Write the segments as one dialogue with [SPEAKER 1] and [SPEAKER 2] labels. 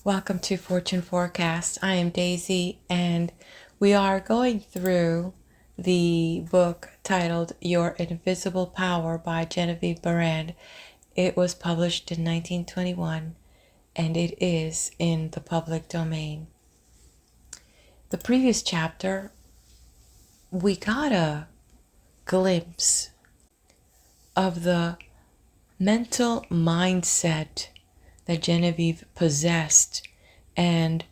[SPEAKER 1] Welcome to Fortune Forecast. I am Daisy, and we are going through the book titled Your Invisible Power by Genevieve Behrend. It was published in 1921, and it is in the public domain. The previous chapter, we got a glimpse of the mental mindset that Genevieve possessed and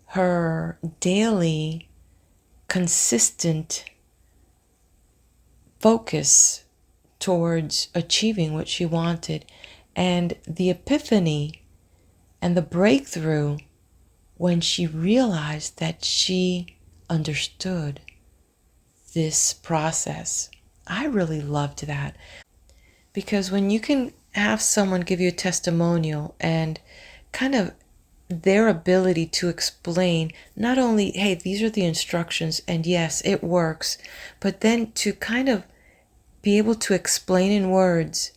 [SPEAKER 1] her daily consistent focus towards achieving what she wanted, and the epiphany and the breakthrough when she realized that she understood this process. I really loved that, because when you can have someone give you a testimonial and kind of their ability to explain not only, hey, these are the instructions and yes, it works, but then to kind of be able to explain in words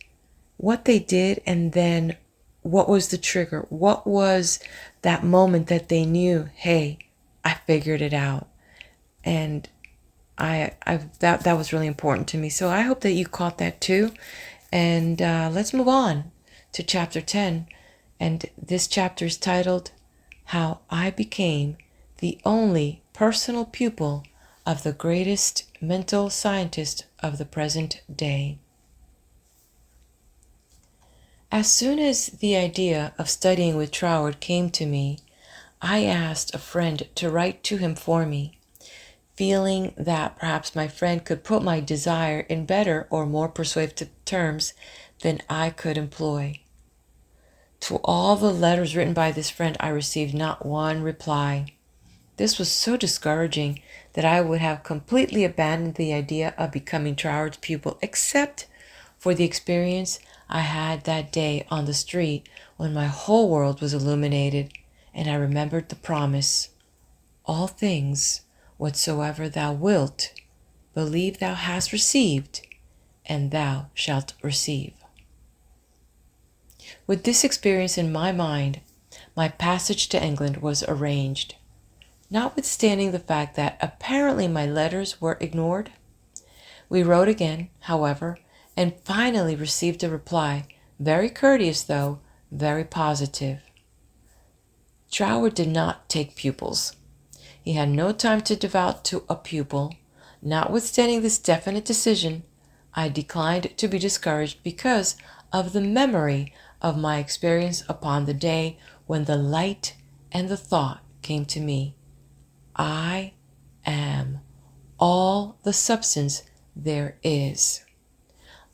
[SPEAKER 1] what they did and then what was the trigger, what was that moment that they knew, hey, I figured it out. And that was really important to me. So I hope that you caught that too. And let's move on to chapter 10. And this chapter is titled, How I Became the Only Personal Pupil of the Greatest Mental Scientist of the Present Day. As soon as the idea of studying with Troward came to me, I asked a friend to write to him for me, feeling that perhaps my friend could put my desire in better or more persuasive terms than I could employ. To all the letters written by this friend, I received not one reply. This was so discouraging that I would have completely abandoned the idea of becoming Troward's pupil, except for the experience I had that day on the street when my whole world was illuminated, and I remembered the promise, all things whatsoever thou wilt, believe thou hast received, and thou shalt receive. With this experience in my mind, my passage to England was arranged. Notwithstanding the fact that apparently my letters were ignored, we wrote again, however, and finally received a reply, very courteous though very positive. Troward did not take pupils. He had no time to devote to a pupil. Notwithstanding this definite decision, I declined to be discouraged because of the memory of my experience upon the day when the light and the thought came to me. I am all the substance there is.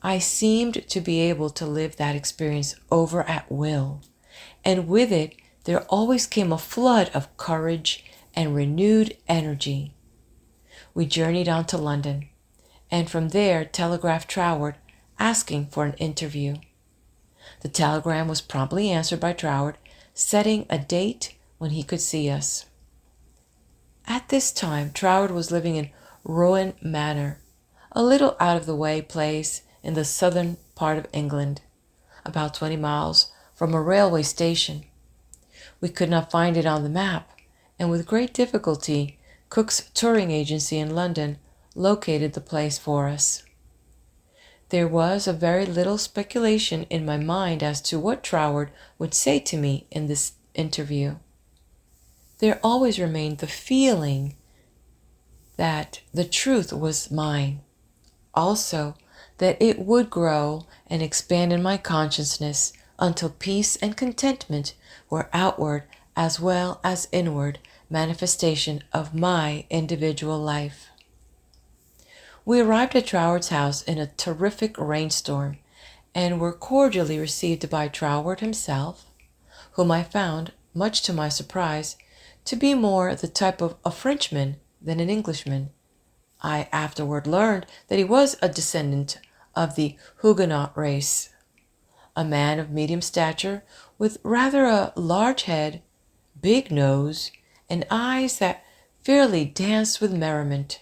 [SPEAKER 1] I seemed to be able to live that experience over at will, and with it there always came a flood of courage and renewed energy. We journeyed on to London, and from there telegraphed Troward asking for an interview. The telegram was promptly answered by Troward, setting a date when he could see us. At this time, Troward was living in Rowan Manor, a little out-of-the-way place in the southern part of England, about 20 miles from a railway station. We could not find it on the map, and with great difficulty, Cook's touring agency in London located the place for us. There was a very little speculation in my mind as to what Troward would say to me in this interview. There always remained the feeling that the truth was mine. Also, that it would grow and expand in my consciousness until peace and contentment were outward as well as inward manifestation of my individual life. We arrived at Troward's house in a terrific rainstorm and were cordially received by Troward himself, whom I found, much to my surprise, to be more the type of a Frenchman than an Englishman. I afterward learned that he was a descendant of the Huguenot race, a man of medium stature with rather a large head, big nose, and eyes that fairly danced with merriment.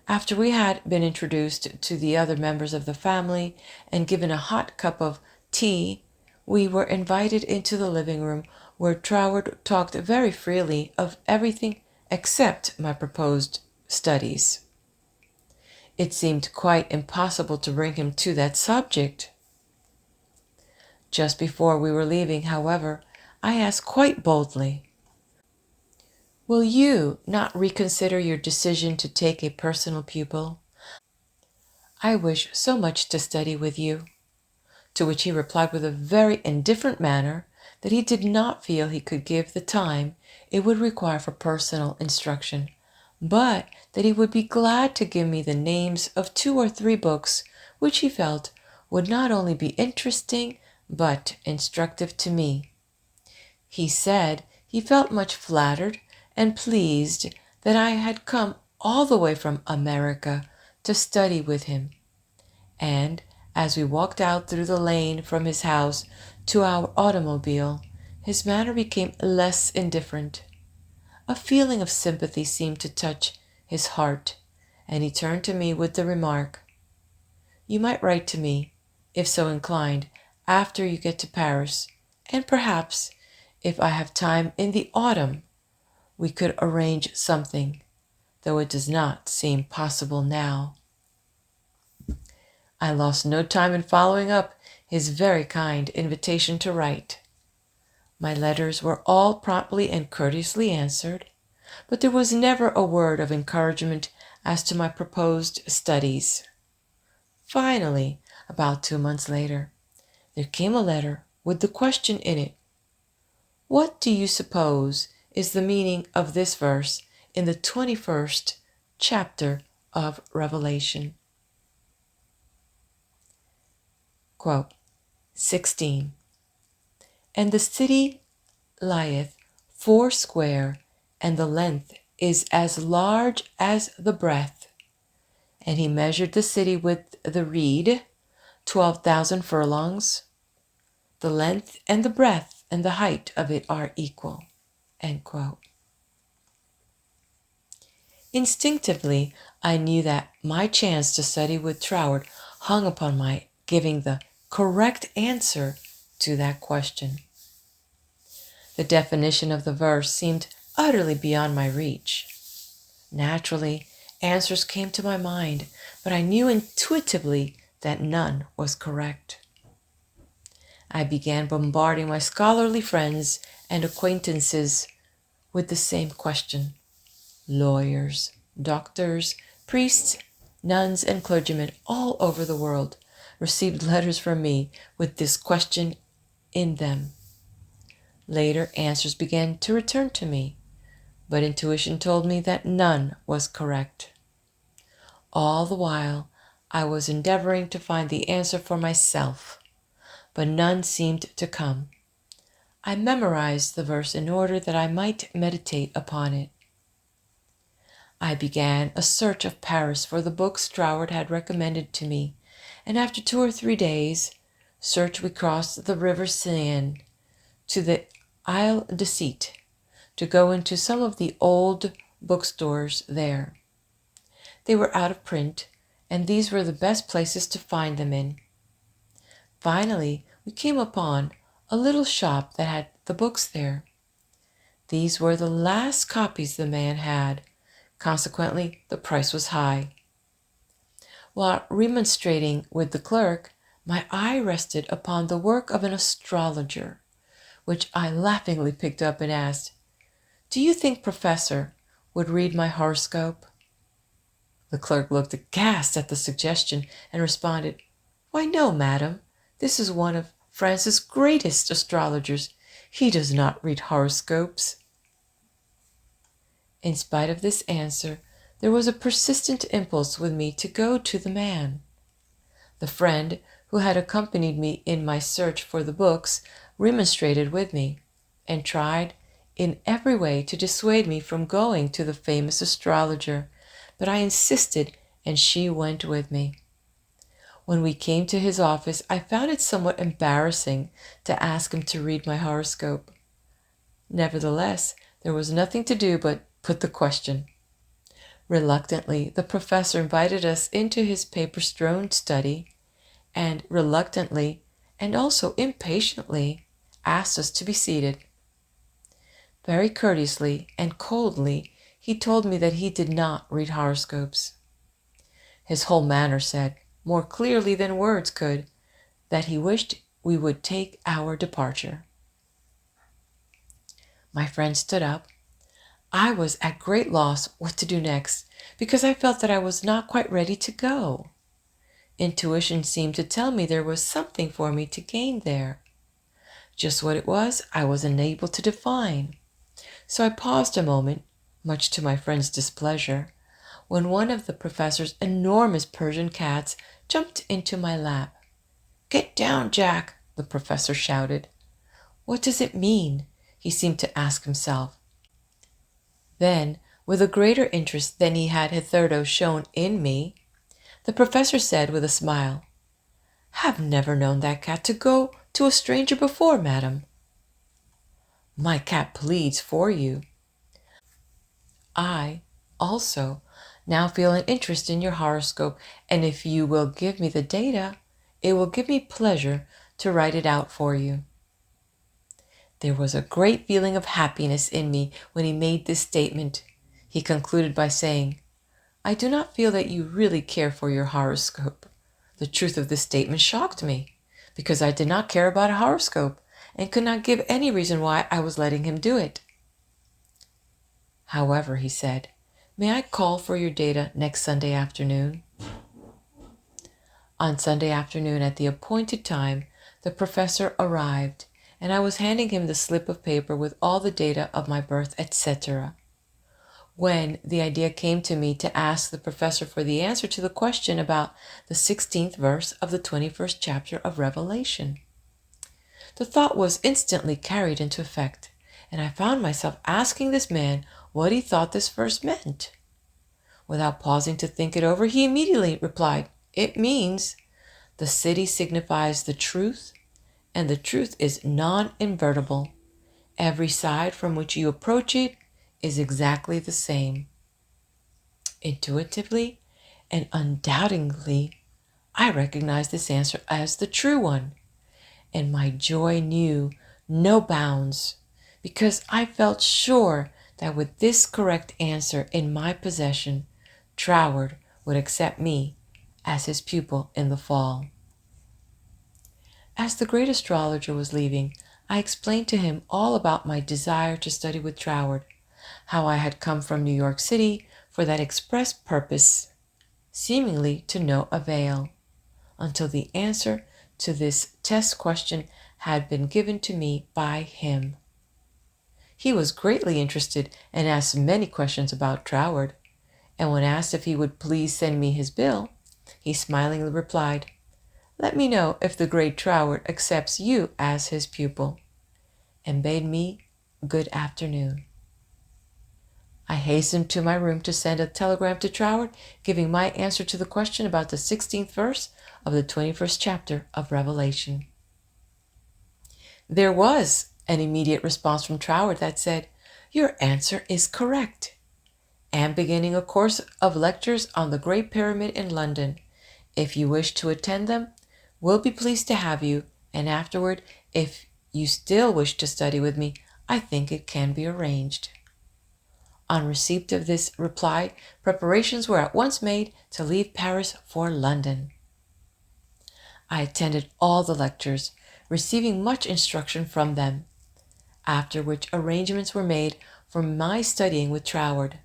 [SPEAKER 1] After we had been introduced to the other members of the family and given a hot cup of tea, we were invited into the living room where Troward talked very freely of everything except my proposed studies. It seemed quite impossible to bring him to that subject. Just before we were leaving, however, I asked quite boldly, "Will you not reconsider your decision to take a personal pupil? I wish so much to study with you." To which he replied with a very indifferent manner that he did not feel he could give the time it would require for personal instruction, but that he would be glad to give me the names of 2 or 3 books which he felt would not only be interesting but instructive to me. He said he felt much flattered and pleased that I had come all the way from America to study with him, and as we walked out through the lane from his house to our automobile, his manner became less indifferent. A feeling of sympathy seemed to touch his heart, and he turned to me with the remark, "You might write to me, if so inclined, after you get to Paris, and perhaps, if I have time in the autumn, we could arrange something, though it does not seem possible now." I lost no time in following up his very kind invitation to write. My letters were all promptly and courteously answered, but there was never a word of encouragement as to my proposed studies. Finally, about 2 months later, there came a letter with the question in it, "What do you suppose is the meaning of this verse in the 21st chapter of Revelation?" Quote, 16. "And the city lieth foursquare, and the length is as large as the breadth. And he measured the city with the reed, 12,000 furlongs. The length and the breadth and the height of it are equal." End quote. Instinctively, I knew that my chance to study with Troward hung upon my giving the correct answer to that question. The definition of the verse seemed utterly beyond my reach. Naturally, answers came to my mind, but I knew intuitively that none was correct. I began bombarding my scholarly friends and acquaintances with the same question. Lawyers, doctors, priests, nuns, and clergymen all over the world received letters from me with this question in them. Later, answers began to return to me, but intuition told me that none was correct. All the while, I was endeavoring to find the answer for myself, but none seemed to come. I memorized the verse in order that I might meditate upon it. I began a search of Paris for the books Troward had recommended to me, and after 2 or 3 days' search we crossed the river Seine to the Isle de Cite to go into some of the old bookstores there. They were out of print, and these were the best places to find them in. Finally, we came upon a little shop that had the books there. These were the last copies the man had, consequently the price was high. While remonstrating with the clerk, my eye rested upon the work of an astrologer, which I laughingly picked up and asked, "Do you think, Professor, would read my horoscope?" The clerk looked aghast at the suggestion and responded, "Why, no, madam. This is one of France's greatest astrologers. He does not read horoscopes." In spite of this answer, there was a persistent impulse with me to go to the man. The friend who had accompanied me in my search for the books remonstrated with me, and tried in every way to dissuade me from going to the famous astrologer, but I insisted, and she went with me. When we came to his office, I found it somewhat embarrassing to ask him to read my horoscope. Nevertheless, there was nothing to do but put the question. Reluctantly, the professor invited us into his paper-strewn study, and reluctantly, and also impatiently, asked us to be seated. Very courteously and coldly, he told me that he did not read horoscopes. His whole manner said, more clearly than words could, that he wished we would take our departure. My friend stood up. I was at great loss what to do next, because I felt that I was not quite ready to go. Intuition seemed to tell me there was something for me to gain there. Just what it was, I was unable to define. So I paused a moment, much to my friend's displeasure, when one of the professor's enormous Persian cats jumped into my lap. "Get down, Jack," the professor shouted. "What does it mean?" he seemed to ask himself. Then, with a greater interest than he had hitherto shown in me, the professor said with a smile, "Have never known that cat to go to a stranger before, madam." "My cat pleads for you. I, also, now feel an interest in your horoscope, and if you will give me the data, it will give me pleasure to write it out for you." There was a great feeling of happiness in me when he made this statement. He concluded by saying, "I do not feel that you really care for your horoscope." The truth of this statement shocked me, because I did not care about a horoscope, and could not give any reason why I was letting him do it. "However," he said, "may I call for your data next Sunday afternoon?" On Sunday afternoon, at the appointed time, the professor arrived, and I was handing him the slip of paper with all the data of my birth, etc., when the idea came to me to ask the professor for the answer to the question about the 16th verse of the 21st chapter of Revelation. The thought was instantly carried into effect, and I found myself asking this man what he thought this verse meant. Without pausing to think it over, he immediately replied, "It means the city signifies the truth, and the truth is non-invertible. Every side from which you approach it is exactly the same." Intuitively and undoubtingly, I recognized this answer as the true one, and my joy knew no bounds, because I felt sure that with this correct answer in my possession, Troward would accept me as his pupil in the fall. As the great astrologer was leaving, I explained to him all about my desire to study with Troward, how I had come from New York City for that express purpose, seemingly to no avail, until the answer to this test question had been given to me by him. He was greatly interested and asked many questions about Troward, and when asked if he would please send me his bill, he smilingly replied, "Let me know if the great Troward accepts you as his pupil," and bade me good afternoon. I hastened to my room to send a telegram to Troward, giving my answer to the question about the 16th verse of the 21st chapter of Revelation. There was an immediate response from Troward that said, "Your answer is correct," and beginning a course of lectures on the Great Pyramid in London. If you wish to attend them, we'll be pleased to have you, and afterward, if you still wish to study with me, I think it can be arranged. On receipt of this reply, preparations were at once made to leave Paris for London. I attended all the lectures, receiving much instruction from them, after which arrangements were made for my studying with Troward.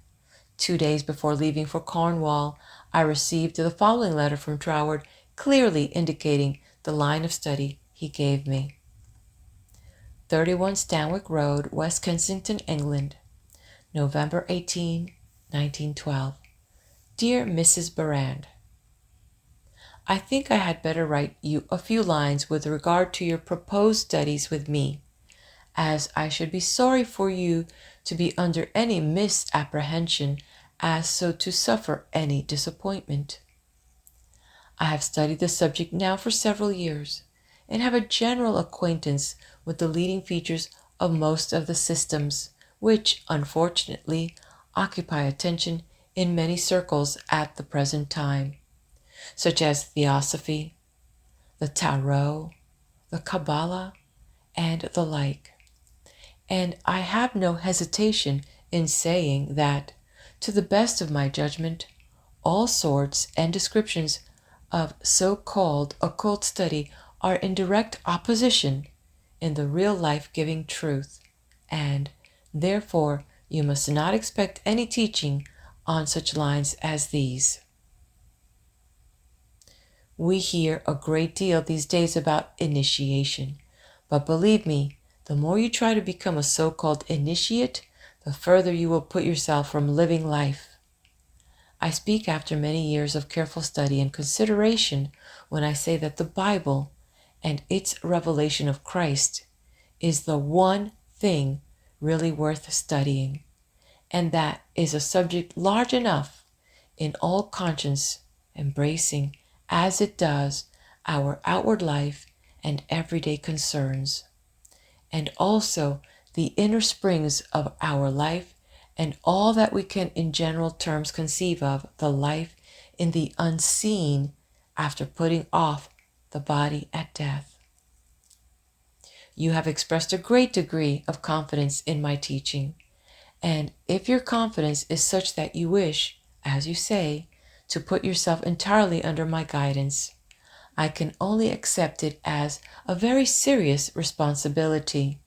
[SPEAKER 1] 2 days before leaving for Cornwall, I received the following letter from Troward, clearly indicating the line of study he gave me. 31 Stanwick Road, West Kensington, England, November 18, 1912. Dear Mrs. Behrend, I think I had better write you a few lines with regard to your proposed studies with me, as I should be sorry for you to be under any misapprehension as so to suffer any disappointment. I have studied the subject now for several years, and have a general acquaintance with the leading features of most of the systems, which, unfortunately, occupy attention in many circles at the present time, such as Theosophy, the Tarot, the Kabbalah, and the like. And I have no hesitation in saying that, to the best of my judgment, all sorts and descriptions of so-called occult study are in direct opposition in the real life-giving truth, and therefore you must not expect any teaching on such lines as these. We hear a great deal these days about initiation, but believe me, the more you try to become a so-called initiate, the further you will put yourself from living life. I speak after many years of careful study and consideration when I say that the Bible and its revelation of Christ is the one thing really worth studying, and that is a subject large enough in all conscience, embracing, as it does, our outward life and everyday concerns, and also the inner springs of our life and all that we can in general terms conceive of the life in the unseen after putting off the body at death. You have expressed a great degree of confidence in my teaching, and if your confidence is such that you wish, as you say, to put yourself entirely under my guidance, I can only accept it as a very serious responsibility,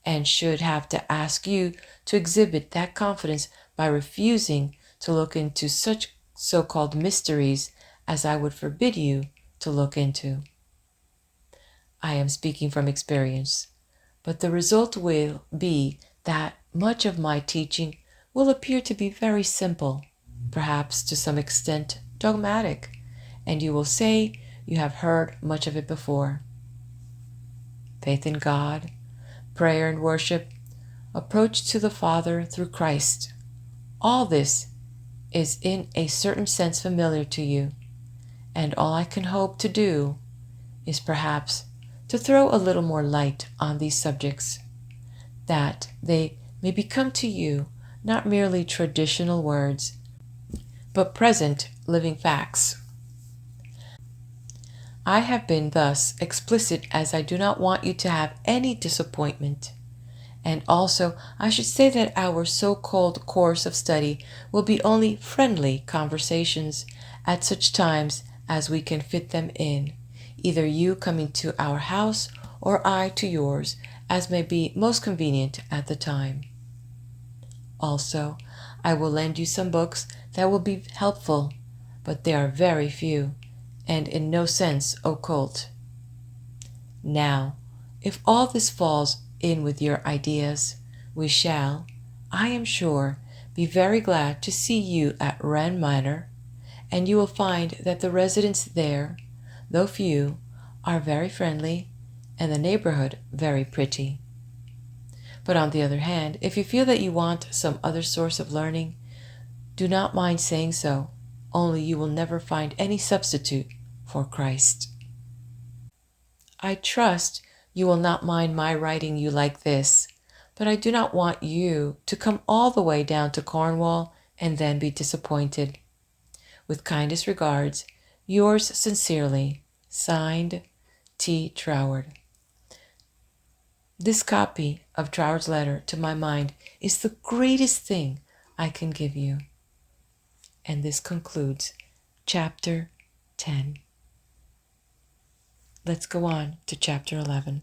[SPEAKER 1] and should have to ask you to exhibit that confidence by refusing to look into such so-called mysteries as I would forbid you to look into. I am speaking from experience, but the result will be that much of my teaching will appear to be very simple, perhaps to some extent dogmatic, and you will say you have heard much of it before. Faith in God, prayer and worship, approach to the Father through Christ, all this is in a certain sense familiar to you, and all I can hope to do is perhaps to throw a little more light on these subjects, that they may become to you not merely traditional words, but present living facts. I have been thus explicit as I do not want you to have any disappointment. And also, I should say that our so-called course of study will be only friendly conversations at such times as we can fit them in, either you coming to our house or I to yours, as may be most convenient at the time. Also, I will lend you some books that will be helpful, but they are very few, and in no sense occult. Now, if all this falls in with your ideas, we shall, I am sure, be very glad to see you at Wren Manor, and you will find that the residents there, though few, are very friendly, and the neighborhood very pretty. But on the other hand, if you feel that you want some other source of learning, do not mind saying so, only you will never find any substitute for Christ. I trust you will not mind my writing you like this, but I do not want you to come all the way down to Cornwall and then be disappointed. With kindest regards, yours sincerely, signed, T. Troward. This copy of Troward's letter, to my mind, is the greatest thing I can give you. And this concludes Chapter 10. Let's go on to Chapter 11.